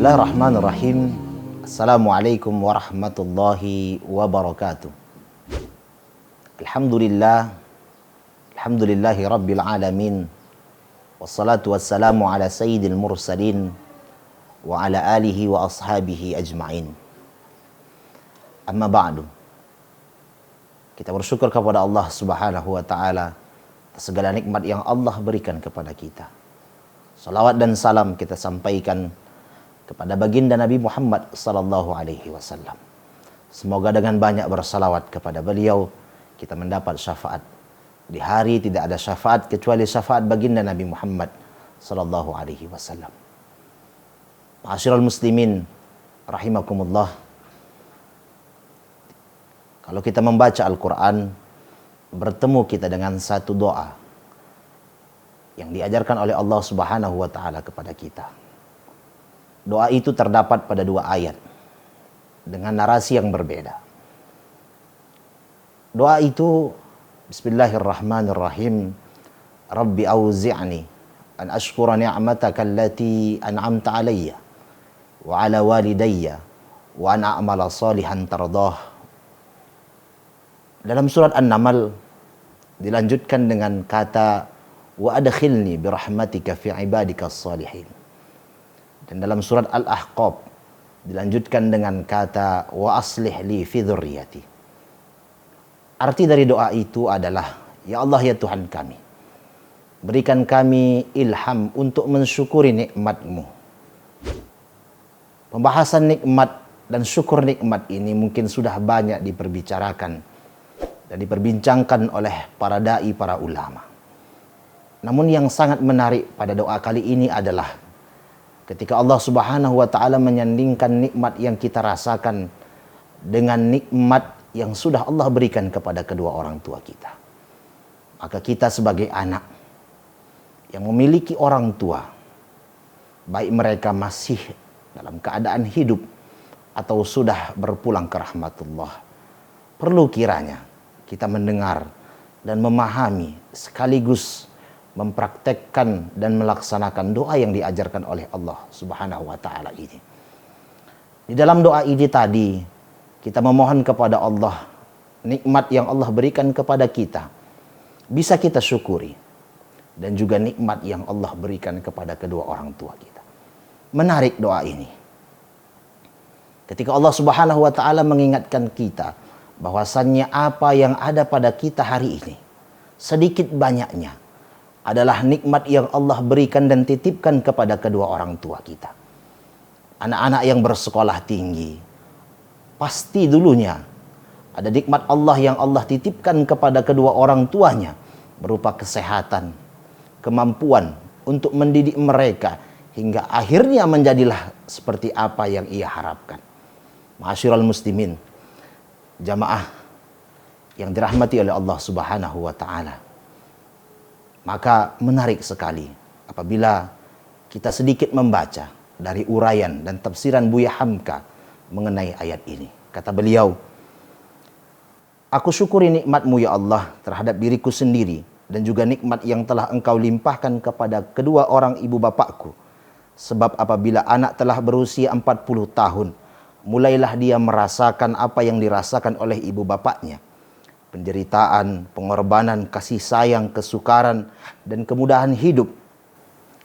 Bismillahirrahmanirrahim. Assalamualaikum warahmatullahi wabarakatuh. Alhamdulillahi rabbil alamin. Wassalatu wassalamu ala sayyidil mursalin wa ala alihi wa ashabihi ajma'in. Amma ba'du. Kita bersyukur kepada Allah Subhanahu wa taala atas segala nikmat yang Allah berikan kepada kita. Salawat dan salam kita sampaikan kepada baginda Nabi Muhammad sallallahu alaihi wasallam. Semoga dengan banyak bersalawat kepada beliau kita mendapat syafaat. Di hari tidak ada syafaat kecuali syafaat baginda Nabi Muhammad sallallahu alaihi wasallam. Ma'asyiral muslimin rahimakumullah. Kalau kita membaca Al-Qur'an, bertemu kita dengan satu doa yang diajarkan oleh Allah Subhanahu wa taala kepada kita. Doa itu terdapat pada dua ayat dengan narasi yang berbeda. Doa itu Bismillahirrahmanirrahim. Rabbi auzi'ni an ashkura ni'mataka allati an'amta alayya wa ala walidayya wa an a'mala salihan tardah. Dalam surat An-Naml dilanjutkan dengan kata wa adkhilni birahmatika fi ibadikas salihin. Dan dalam surat Al-Ahqaf dilanjutkan dengan kata wa aslih li fi dzurriyyati. Arti dari doa itu adalah, ya Allah ya Tuhan kami, berikan kami ilham untuk mensyukuri nikmat-Mu. Pembahasan nikmat dan syukur nikmat ini mungkin sudah banyak diperbicarakan dan diperbincangkan oleh para dai, para ulama. Namun yang sangat menarik pada doa kali ini adalah ketika Allah Subhanahu wa taala menyandingkan nikmat yang kita rasakan dengan nikmat yang sudah Allah berikan kepada kedua orang tua kita. Maka kita sebagai anak yang memiliki orang tua, baik mereka masih dalam keadaan hidup atau sudah berpulang ke rahmatullah, perlu kiranya kita mendengar dan memahami sekaligus mempraktekkan dan melaksanakan doa yang diajarkan oleh Allah Subhanahu wa taala ini. Di dalam doa ini tadi kita memohon kepada Allah nikmat yang Allah berikan kepada kita bisa kita syukuri, dan juga nikmat yang Allah berikan kepada kedua orang tua kita. Menarik doa ini. Ketika Allah Subhanahu wa taala mengingatkan kita bahwasannya apa yang ada pada kita hari ini sedikit banyaknya adalah nikmat yang Allah berikan dan titipkan kepada kedua orang tua kita. Anak-anak yang bersekolah tinggi, pasti dulunya ada nikmat Allah yang Allah titipkan kepada kedua orang tuanya berupa kesehatan, kemampuan untuk mendidik mereka hingga akhirnya menjadilah seperti apa yang ia harapkan. Ma'asyiral muslimin, jamaah yang dirahmati oleh Allah Subhanahu wa taala. Maka menarik sekali apabila kita sedikit membaca dari uraian dan tafsiran Buya Hamka mengenai ayat ini. Kata beliau, aku syukuri nikmat-Mu ya Allah terhadap diriku sendiri dan juga nikmat yang telah Engkau limpahkan kepada kedua orang ibu bapakku. Sebab apabila anak telah berusia 40 tahun, mulailah dia merasakan apa yang dirasakan oleh ibu bapaknya. Penderitaan, pengorbanan, kasih sayang, kesukaran, dan kemudahan hidup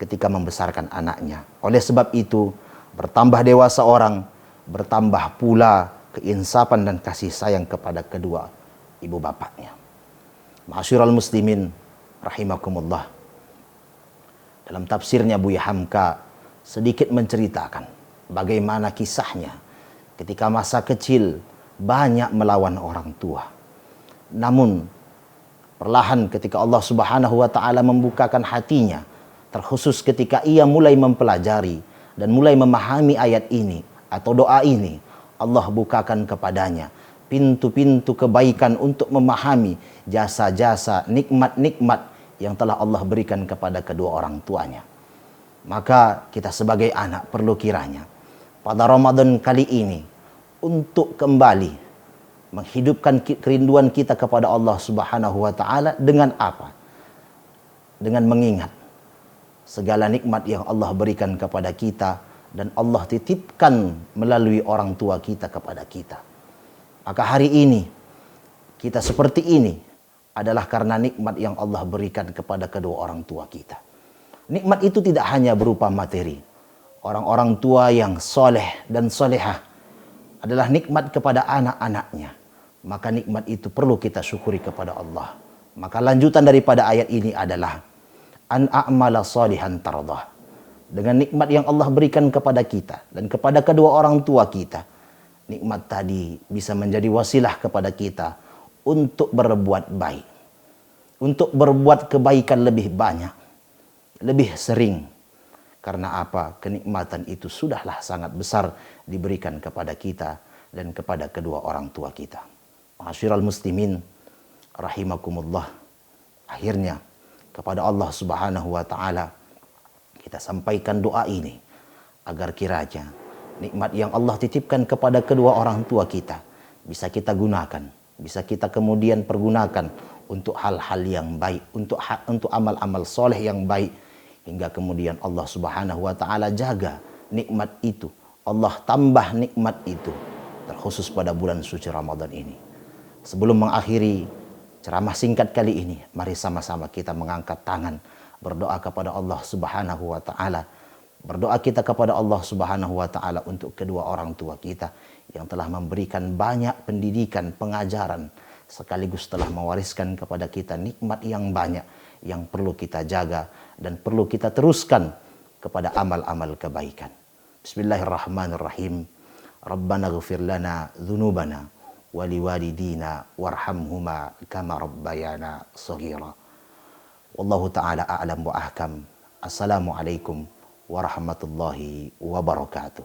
ketika membesarkan anaknya. Oleh sebab itu, bertambah dewasa orang, bertambah pula keinsapan dan kasih sayang kepada kedua ibu bapaknya. Ma'asyiral muslimin rahimakumullah. Dalam tafsirnya Buya Hamka sedikit menceritakan bagaimana kisahnya ketika masa kecil banyak melawan orang tua. Namun perlahan ketika Allah Subhanahu wa taala membukakan hatinya, terkhusus ketika ia mulai mempelajari dan mulai memahami ayat ini atau doa ini, Allah bukakan kepadanya pintu-pintu kebaikan untuk memahami jasa-jasa, nikmat-nikmat yang telah Allah berikan kepada kedua orang tuanya. Maka kita sebagai anak perlu kiranya pada Ramadan kali ini untuk kembali menghidupkan kerinduan kita kepada Allah Subhanahu wa taala dengan apa? Dengan mengingat segala nikmat yang Allah berikan kepada kita dan Allah titipkan melalui orang tua kita kepada kita. Maka hari ini kita seperti ini adalah karena nikmat yang Allah berikan kepada kedua orang tua kita. Nikmat itu tidak hanya berupa materi. Orang-orang tua yang soleh dan solehah adalah nikmat kepada anak-anaknya. Maka nikmat itu perlu kita syukuri kepada Allah. Maka lanjutan daripada ayat ini adalah an a'mala salihan tardah. Dengan nikmat yang Allah berikan kepada kita dan kepada kedua orang tua kita, nikmat tadi bisa menjadi wasilah kepada kita untuk berbuat baik, untuk berbuat kebaikan lebih banyak, lebih sering. Karena apa? Kenikmatan itu sudahlah sangat besar diberikan kepada kita dan kepada kedua orang tua kita. Ma'asyiral muslimin rahimakumullah. Akhirnya kepada Allah Subhanahu wa taala kita sampaikan doa ini agar kiranya nikmat yang Allah titipkan kepada kedua orang tua kita bisa kita gunakan, bisa kita kemudian pergunakan untuk hal-hal yang baik, untuk amal-amal soleh yang baik, hingga kemudian Allah Subhanahu wa taala jaga nikmat itu, Allah tambah nikmat itu, terkhusus pada bulan suci Ramadan ini. Sebelum mengakhiri ceramah singkat kali ini, mari sama-sama kita mengangkat tangan, berdoa kepada Allah Subhanahu wa taala. Berdoa kita kepada Allah Subhanahu wa taala untuk kedua orang tua kita yang telah memberikan banyak pendidikan, pengajaran, sekaligus telah mewariskan kepada kita nikmat yang banyak yang perlu kita jaga dan perlu kita teruskan kepada amal-amal kebaikan. Bismillahirrahmanirrahim. Rabbana ighfir lana dzunubana wa liwalidina warhamhuma kama rabbayana shaghira. Wallahu ta'ala a'lam wa ahkam. Assalamualaikum warahmatullahi wabarakatuh.